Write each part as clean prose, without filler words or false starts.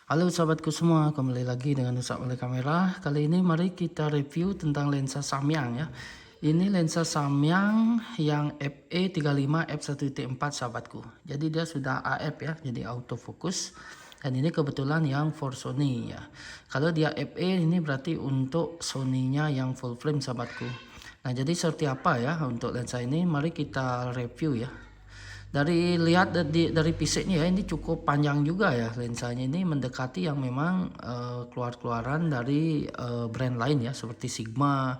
Halo sahabatku semua, kembali lagi dengan Nusa Oleh Kamera. Kali ini mari kita review tentang lensa Samyang ya. Ini lensa Samyang yang FE35 f1.4 sahabatku. Jadi dia sudah AF ya, jadi autofocus. Dan ini kebetulan yang for Sony ya. Kalau dia FE ini berarti untuk Sony-nya yang full frame sahabatku. Nah jadi seperti apa ya untuk lensa ini, mari kita review ya. Dari lihat dari fisiknya ya, ini cukup panjang juga ya lensanya, ini mendekati yang memang keluaran dari brand lain ya, seperti Sigma,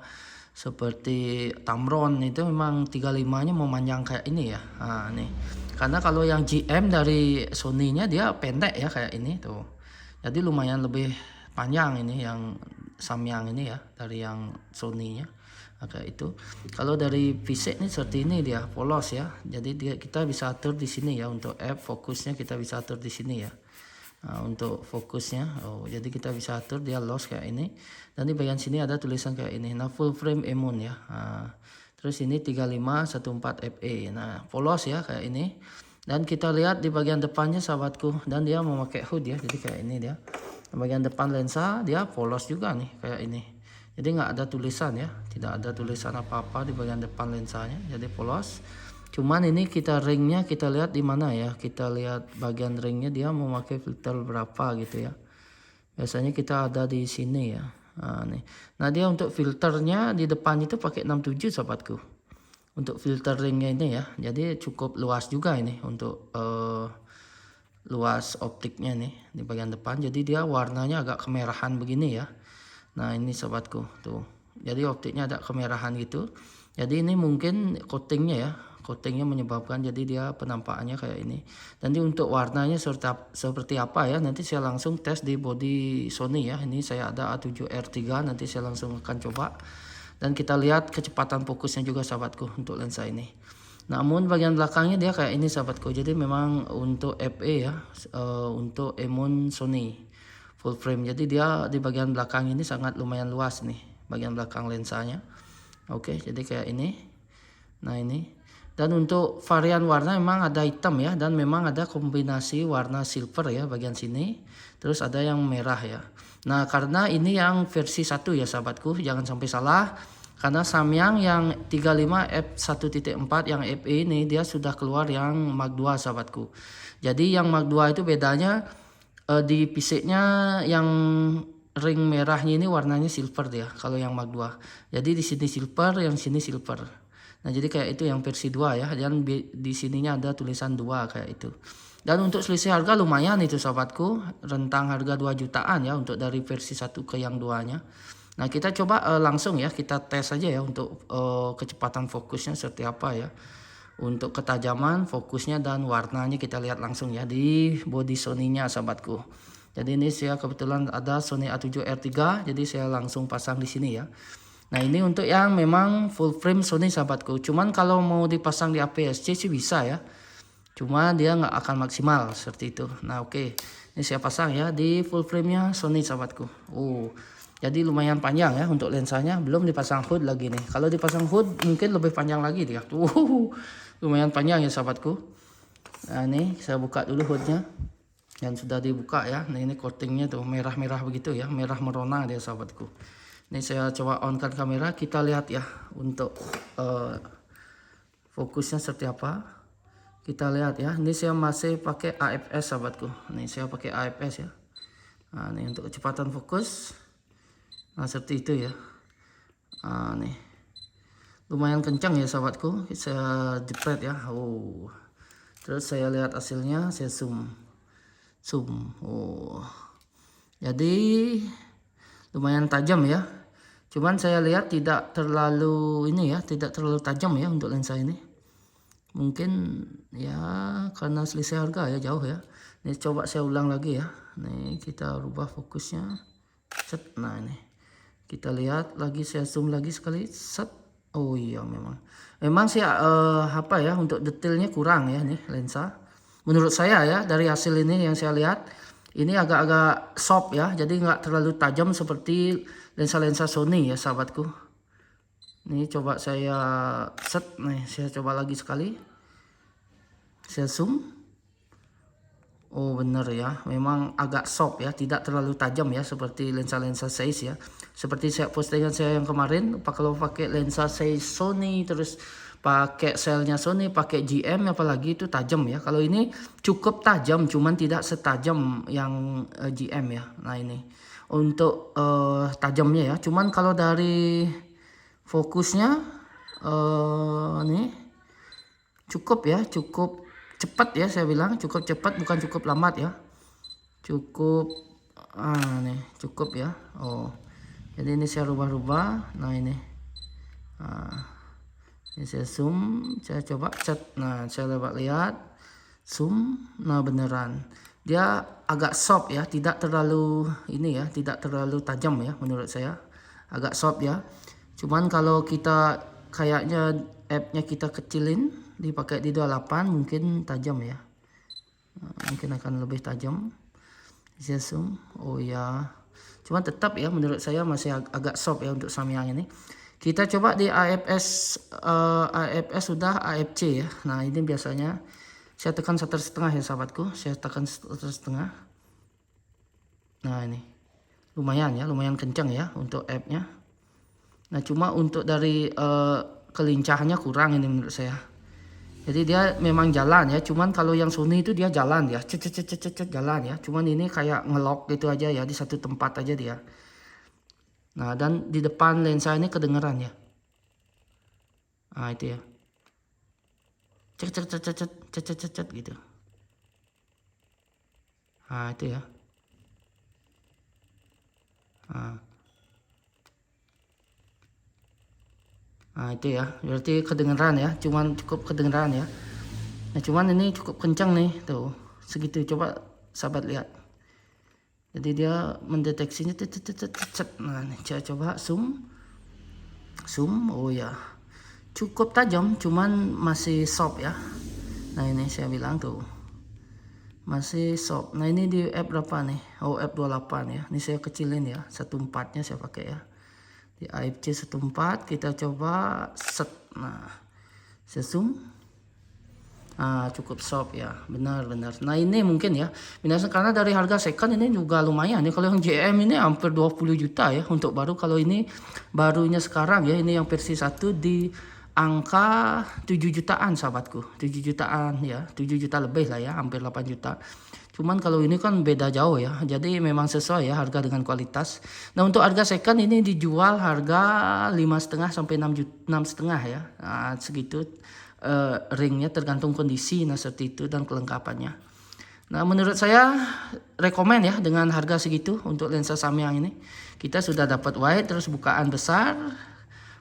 seperti Tamron. Itu memang 35-nya memanjang kayak ini ya. Nah, nih. Karena kalau yang GM dari Sony-nya dia pendek ya kayak ini tuh. Jadi lumayan lebih panjang ini yang Samyang ini ya dari yang Sony-nya. Maka itu kalau dari fisik nih seperti ini, dia polos ya. Jadi kita bisa atur di sini ya, untuk fokusnya kita bisa atur di sini ya. Nah, untuk fokusnya, jadi kita bisa atur dia loss kayak ini. Dan di bagian sini ada tulisan kayak ini. Nah, full frame Emon ya. Nah, terus ini 3514 FE. Nah, polos ya kayak ini. Dan kita lihat di bagian depannya sahabatku, dan dia memakai hood ya. Jadi kayak ini dia. Bagian depan lensa dia polos juga nih kayak ini. Jadi nggak ada tulisan ya, tidak ada tulisan apa-apa di bagian depan lensanya, jadi polos. Cuman ini kita ringnya kita lihat di mana ya, kita lihat bagian ringnya dia memakai filter berapa gitu ya. Biasanya kita ada di sini ya. Nah, nih. Nah dia untuk filternya di depan itu pakai 67 sahabatku. Untuk filter ringnya ini ya, jadi cukup luas juga ini untuk luas optiknya nih di bagian depan. Jadi dia warnanya agak kemerahan begini ya. Nah ini sobatku tuh, jadi optiknya ada kemerahan gitu. Jadi ini mungkin coatingnya ya, coatingnya menyebabkan jadi dia penampakannya kayak ini. Dan untuk warnanya seperti apa ya, nanti saya langsung tes di body Sony ya. Ini saya ada A7R3, nanti saya langsung akan coba. Dan kita lihat kecepatan fokusnya juga sahabatku untuk lensa ini. Namun bagian belakangnya dia kayak ini sahabatku. Jadi memang untuk FE ya, untuk Emon Sony full frame. Jadi dia di bagian belakang ini sangat lumayan luas nih, bagian belakang lensanya. Oke, jadi kayak ini. Nah ini. Dan untuk varian warna memang ada hitam ya, dan memang ada kombinasi warna silver ya bagian sini. Terus ada yang merah ya. Nah karena ini yang versi 1 ya sahabatku, jangan sampai salah. Karena Samyang yang 35 f1.4 yang FE ini dia sudah keluar yang Mark II sahabatku. Jadi yang Mark II itu bedanya di fisiknya, yang ring merahnya ini warnanya silver dia kalau yang Mark II. Jadi di sini silver, yang sini silver. Nah, jadi kayak itu yang versi 2 ya. Dan di sininya ada tulisan 2 kayak itu. Dan untuk selisih harga lumayan itu sahabatku, rentang harga 2 jutaan ya untuk dari versi 1 ke yang 2-nya. Nah, kita coba langsung ya, kita tes aja ya untuk kecepatan fokusnya seperti apa ya. Untuk ketajaman fokusnya dan warnanya kita lihat langsung ya di body Sony-nya sahabatku. Jadi ini saya kebetulan ada Sony A7R3, jadi saya langsung pasang di sini ya. Nah ini untuk yang memang full frame Sony sahabatku. Cuman kalau mau dipasang di APS-C sih bisa ya. Cuma dia nggak akan maksimal seperti itu. Nah oke, ini saya pasang ya di full frame-nya Sony sahabatku. Jadi lumayan panjang ya untuk lensanya, belum dipasang hood lagi nih. Kalau dipasang hood mungkin lebih panjang lagi dia. Lumayan panjang ya sahabatku. Nah ini saya buka dulu hoodnya. Dan sudah dibuka ya. Nah ini coatingnya tuh merah-merah begitu ya, merah merona dia sahabatku. Ini saya coba on kan kamera, kita lihat ya untuk fokusnya seperti apa. Kita lihat ya. Ini saya masih pakai AFS sahabatku. Ini saya pakai AFS ya. Nah ini untuk kecepatan fokus. Nah seperti itu ya. Nah nih lumayan kencang ya sahabatku, saya jepret ya. Terus saya lihat hasilnya, saya zoom. Jadi lumayan tajam ya. Cuman saya lihat tidak terlalu ini ya, tidak terlalu tajam ya untuk lensa ini. Mungkin ya karena selisih harga ya, jauh ya. Ini coba saya ulang lagi ya. Nih kita rubah fokusnya. Set. Nah ini kita lihat lagi, saya zoom lagi sekali. Set. Oh iya memang sih apa ya, untuk detailnya kurang ya nih lensa. Menurut saya ya, dari hasil ini yang saya lihat, ini agak-agak soft ya, jadi nggak terlalu tajam seperti lensa-lensa Sony ya sahabatku. Ini coba saya set, nih saya coba lagi sekali. Saya zoom. Oh bener ya, memang agak soft ya, tidak terlalu tajam ya seperti lensa-lensa Zeiss ya. Seperti saya postingan saya yang kemarin, kalau pakai lensa Zeiss Sony terus pakai selnya Sony, pakai GM apalagi itu tajam ya. Kalau ini cukup tajam, cuman tidak setajam yang GM ya. Nah ini untuk tajamnya ya. Cuman kalau dari fokusnya nih cukup ya, cukup cepat ya saya bilang, cukup cepat bukan cukup lambat ya. Cukup nih, cukup ya. Oh. Jadi ini saya rubah-rubah. Nah ini. Ini saya zoom, saya coba cat. Nah, saya dapat lihat zoom. Nah, beneran. Dia agak soft ya, tidak terlalu ini ya, tidak terlalu tajam ya menurut saya. Agak soft ya. Cuman kalau kita kayaknya app-nya kita kecilin, dipakai di 28 mungkin tajam ya. Mungkin akan lebih tajam. Saya zoom. Oh ya. Cuman tetap ya menurut saya masih agak soft ya untuk Samyang ini. Kita coba di AFS sudah AFC ya. Nah, ini biasanya saya tekan 1,5 ya sahabatku. Saya tekan 1,5. Nah, ini. Lumayan ya, lumayan kencang ya untuk app-nya. Nah, cuma untuk dari kelincahannya kurang ini menurut saya. Jadi dia memang jalan ya, cuman kalau yang Sony itu dia jalan ya, cet jalan ya. Cuman ini kayak ngelok gitu aja ya, di satu tempat aja dia. Nah, dan di depan lensa ini kedengeran ya. Nah, itu ya. Cet gitu. Nah, itu ya. Nah, itu ya. Berarti kedengeran ya, cuman cukup kedengeran ya. Nah, cuman ini cukup kencang nih, tuh. Segitu, coba sahabat lihat. Jadi dia mendeteksinya Nah, nih saya coba zoom. Oh ya. Cukup tajam, cuman masih soft ya. Nah, ini saya bilang tuh. Masih soft. Nah, ini di F berapa nih? Oh, F28 ya. Ini saya kecilin ya. 1/4-nya saya pakai ya. Di AFC 1/4 kita coba set. Nah, saya zoom. Cukup soft ya, benar-benar. Nah, ini mungkin ya, karena dari harga second ini juga lumayan ya. Kalau yang JM ini hampir 20 juta ya untuk baru. Kalau ini barunya sekarang ya, ini yang versi 1 di angka 7 jutaan sahabatku. 7 jutaan ya, 7 juta lebih lah ya, hampir 8 juta. Cuman kalau ini kan beda jauh ya, jadi memang sesuai ya harga dengan kualitas. Nah, untuk harga second ini dijual harga 5,5 sampai 6,5 ya. Nah, segitu ringnya tergantung kondisi, nah seperti itu dan kelengkapannya. Nah, menurut saya rekomen ya dengan harga segitu untuk lensa Samyang ini. Kita sudah dapat wide, terus bukaan besar,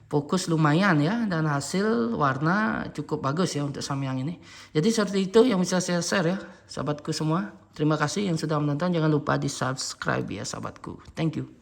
fokus lumayan ya, dan hasil warna cukup bagus ya untuk Samyang ini. Jadi seperti itu yang bisa saya share ya sahabatku semua. Terima kasih yang sudah menonton, jangan lupa di subscribe ya sahabatku. Thank you.